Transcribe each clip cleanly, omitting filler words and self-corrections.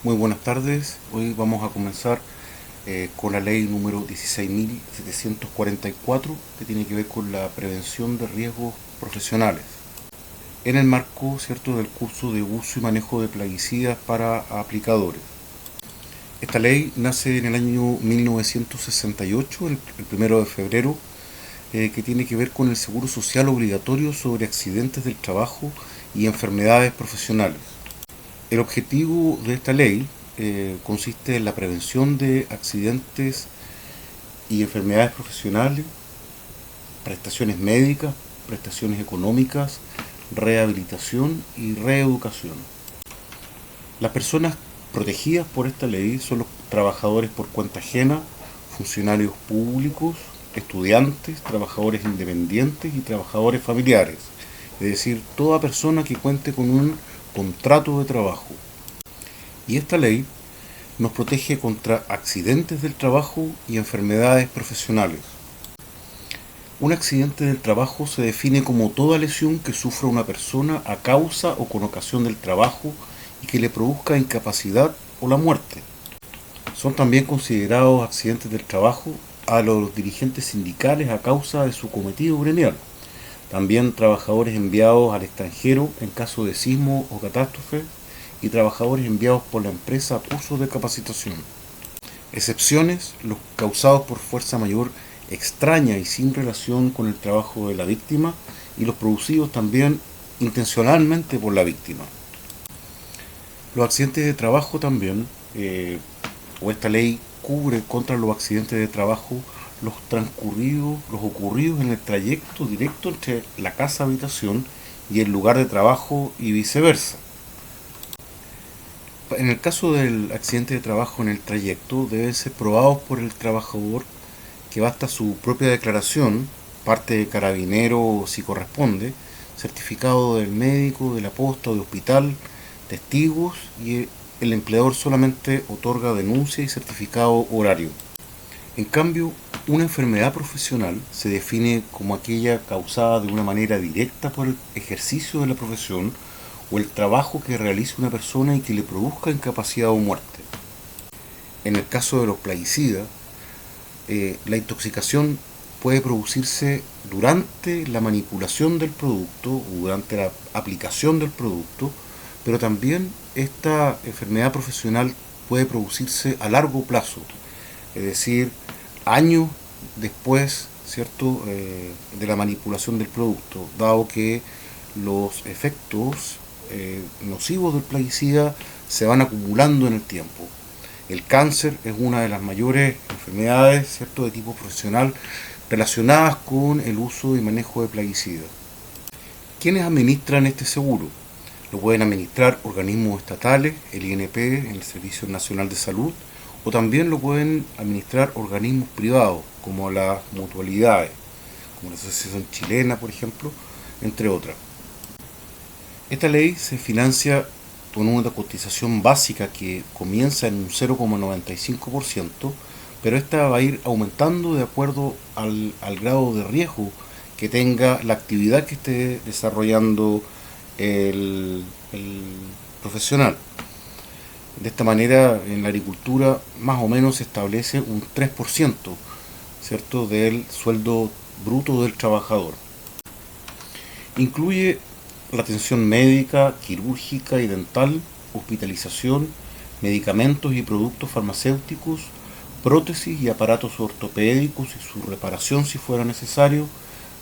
Muy buenas tardes. Hoy vamos a comenzar con la ley número 16.744 que tiene que ver con la prevención de riesgos profesionales. En el marco, cierto, del curso de uso y manejo de plaguicidas para aplicadores. Esta ley nace en el año 1968, el 1 de febrero, que tiene que ver con el seguro social obligatorio sobre accidentes del trabajo y enfermedades profesionales. El objetivo de esta ley consiste en la prevención de accidentes y enfermedades profesionales, prestaciones médicas, prestaciones económicas, rehabilitación y reeducación. Las personas protegidas por esta ley son los trabajadores por cuenta ajena, funcionarios públicos, estudiantes, trabajadores independientes y trabajadores familiares, es decir, toda persona que cuente con un contrato de trabajo. Y esta ley nos protege contra accidentes del trabajo y enfermedades profesionales. Un accidente del trabajo se define como toda lesión que sufra una persona a causa o con ocasión del trabajo y que le produzca incapacidad o la muerte. Son también considerados accidentes del trabajo a los dirigentes sindicales a causa de su cometido gremial. También trabajadores enviados al extranjero en caso de sismo o catástrofe y trabajadores enviados por la empresa a cursos de capacitación. Excepciones, los causados por fuerza mayor extraña y sin relación con el trabajo de la víctima y los producidos también intencionalmente por la víctima. Los accidentes de trabajo también, o esta ley cubre contra los accidentes de trabajo los ocurridos en el trayecto directo entre la casa habitación y el lugar de trabajo y viceversa. En el caso del accidente de trabajo en el trayecto, deben ser probados por el trabajador, que basta su propia declaración, parte de carabinero si corresponde, certificado del médico, de la posta o de hospital, testigos, y el empleador solamente otorga denuncia y certificado horario. En cambio, una enfermedad profesional se define como aquella causada de una manera directa por el ejercicio de la profesión o el trabajo que realice una persona y que le produzca incapacidad o muerte. En el caso de los plaguicidas, la intoxicación puede producirse durante la manipulación del producto o durante la aplicación del producto, pero también esta enfermedad profesional puede producirse a largo plazo, es decir, años después, ¿cierto?, de la manipulación del producto, dado que los efectos nocivos del plaguicida se van acumulando en el tiempo. El cáncer es una de las mayores enfermedades, ¿cierto?, de tipo profesional relacionadas con el uso y manejo de plaguicidas. ¿Quiénes administran este seguro? Lo pueden administrar organismos estatales, el INP, el Servicio Nacional de Salud, o también lo pueden administrar organismos privados, como las mutualidades, como la Asociación Chilena, por ejemplo, entre otras. Esta ley se financia con una cotización básica que comienza en un 0,95%, pero esta va a ir aumentando de acuerdo al grado de riesgo que tenga la actividad que esté desarrollando el profesional. De esta manera, en la agricultura más o menos se establece un 3%, ¿cierto?, del sueldo bruto del trabajador. Incluye la atención médica, quirúrgica y dental, hospitalización, medicamentos y productos farmacéuticos, prótesis y aparatos ortopédicos y su reparación si fuera necesario,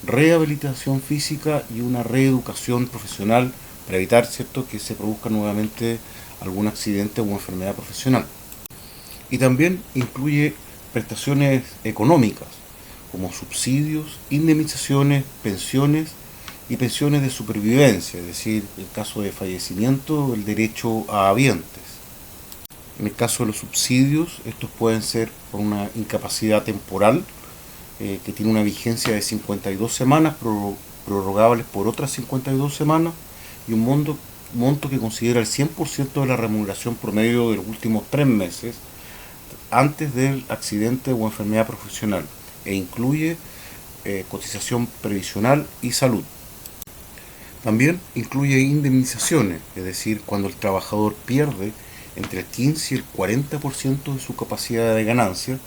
rehabilitación física y una reeducación profesional para evitar, ¿cierto?, que se produzca nuevamente algún accidente o enfermedad profesional. Y también incluye prestaciones económicas como subsidios, indemnizaciones, pensiones y pensiones de supervivencia, es decir, en caso de fallecimiento, el derecho a habientes. En el caso de los subsidios, estos pueden ser por una incapacidad temporal que tiene una vigencia de 52 semanas, prorrogables por otras 52 semanas, y un monto que considera el 100% de la remuneración promedio de los últimos 3 meses antes del accidente o enfermedad profesional, e incluye cotización previsional y salud. También incluye indemnizaciones, es decir, cuando el trabajador pierde entre el 15 y el 40% de su capacidad de ganancia,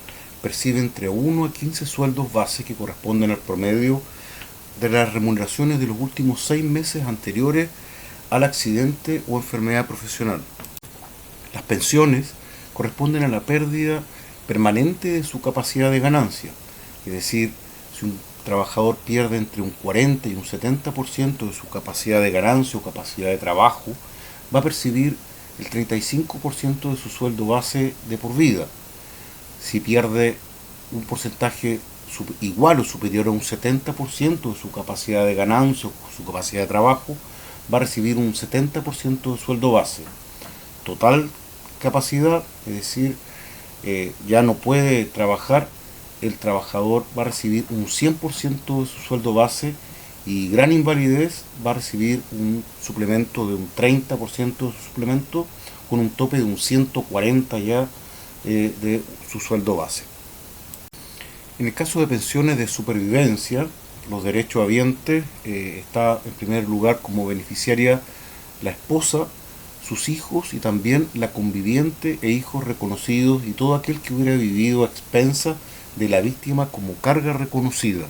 percibe entre 1 a 15 sueldos base que corresponden al promedio de las remuneraciones de los últimos 6 meses anteriores al accidente o enfermedad profesional. Las pensiones corresponden a la pérdida permanente de su capacidad de ganancia, es decir, si un trabajador pierde entre un 40 y un 70% de su capacidad de ganancia o capacidad de trabajo, va a percibir el 35% de su sueldo base de por vida. Si pierde un porcentaje igual o superior a un 70% de su capacidad de ganancia o su capacidad de trabajo, va a recibir un 70% de sueldo base. Total capacidad, es decir, ya no puede trabajar, el trabajador va a recibir un 100% de su sueldo base, y gran invalidez va a recibir un suplemento de un 30% de su suplemento, con un tope de un 140 ya de su sueldo base. En el caso de pensiones de supervivencia, los derechos habientes, está en primer lugar como beneficiaria la esposa, sus hijos y también la conviviente e hijos reconocidos y todo aquel que hubiera vivido a expensas de la víctima como carga reconocida.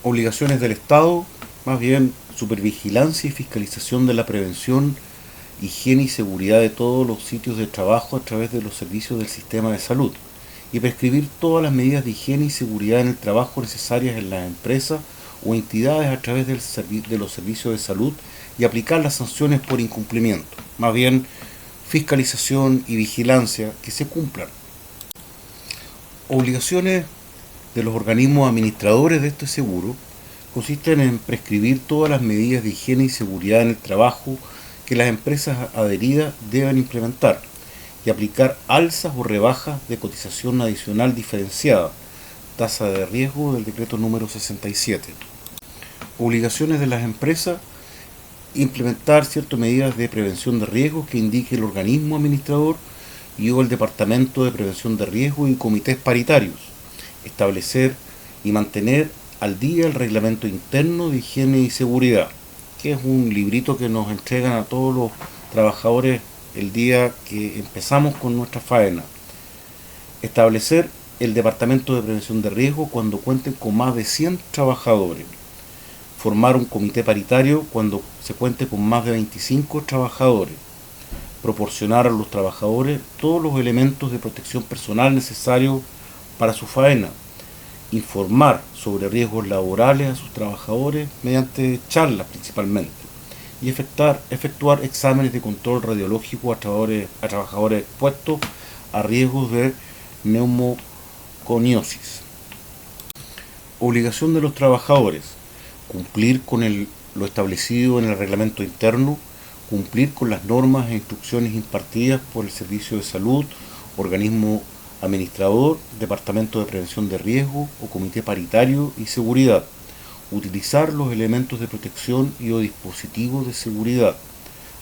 Obligaciones del Estado, más bien supervigilancia y fiscalización de la prevención, higiene y seguridad de todos los sitios de trabajo a través de los servicios del sistema de salud, y prescribir todas las medidas de higiene y seguridad en el trabajo necesarias en las empresas o entidades a través de los servicios de salud, y aplicar las sanciones por incumplimiento, más bien fiscalización y vigilancia que se cumplan. Obligaciones de los organismos administradores de este seguro consisten en prescribir todas las medidas de higiene y seguridad en el trabajo que las empresas adheridas deben implementar, y aplicar alzas o rebajas de cotización adicional diferenciada, tasa de riesgo del decreto número 67. Obligaciones de las empresas: implementar ciertas medidas de prevención de riesgos que indique el organismo administrador y o el Departamento de Prevención de Riesgos y comités paritarios. Establecer y mantener al día el reglamento interno de higiene y seguridad, que es un librito que nos entregan a todos los trabajadores el día que empezamos con nuestra faena. Establecer el Departamento de Prevención de Riesgo cuando cuenten con más de 100 trabajadores. Formar un comité paritario cuando se cuente con más de 25 trabajadores. Proporcionar a los trabajadores todos los elementos de protección personal necesarios para su faena. Informar sobre riesgos laborales a sus trabajadores mediante charlas principalmente. Y efectuar exámenes de control radiológico a trabajadores expuestos a riesgos de neumoconiosis. Obligación de los trabajadores: cumplir con lo establecido en el reglamento interno, cumplir con las normas e instrucciones impartidas por el Servicio de Salud, organismo administrador, Departamento de Prevención de Riesgo o Comité Paritario y Seguridad, utilizar los elementos de protección y o dispositivos de seguridad,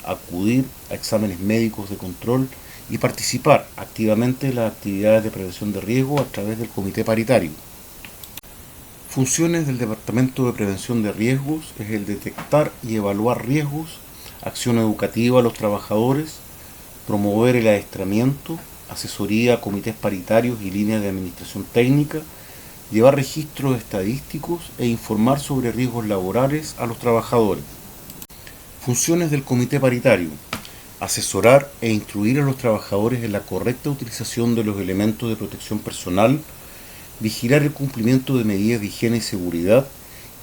acudir a exámenes médicos de control y participar activamente en las actividades de prevención de riesgo a través del Comité Paritario. Funciones del Departamento de Prevención de Riesgos es el detectar y evaluar riesgos, acción educativa a los trabajadores, promover el adiestramiento, asesoría a comités paritarios y líneas de administración técnica, llevar registros estadísticos e informar sobre riesgos laborales a los trabajadores. Funciones del comité paritario: asesorar e instruir a los trabajadores en la correcta utilización de los elementos de protección personal, vigilar el cumplimiento de medidas de higiene y seguridad,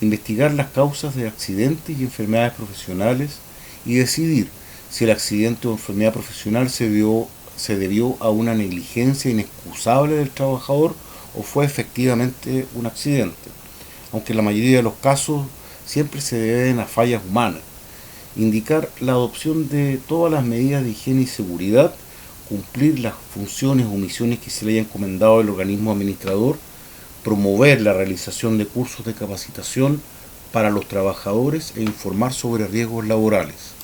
investigar las causas de accidentes y enfermedades profesionales y decidir si el accidente o enfermedad profesional se debió a una negligencia inexcusable del trabajador o fue efectivamente un accidente, aunque en la mayoría de los casos siempre se deben a fallas humanas. Indicar la adopción de todas las medidas de higiene y seguridad, cumplir las funciones o misiones que se le haya encomendado al organismo administrador, promover la realización de cursos de capacitación para los trabajadores e informar sobre riesgos laborales.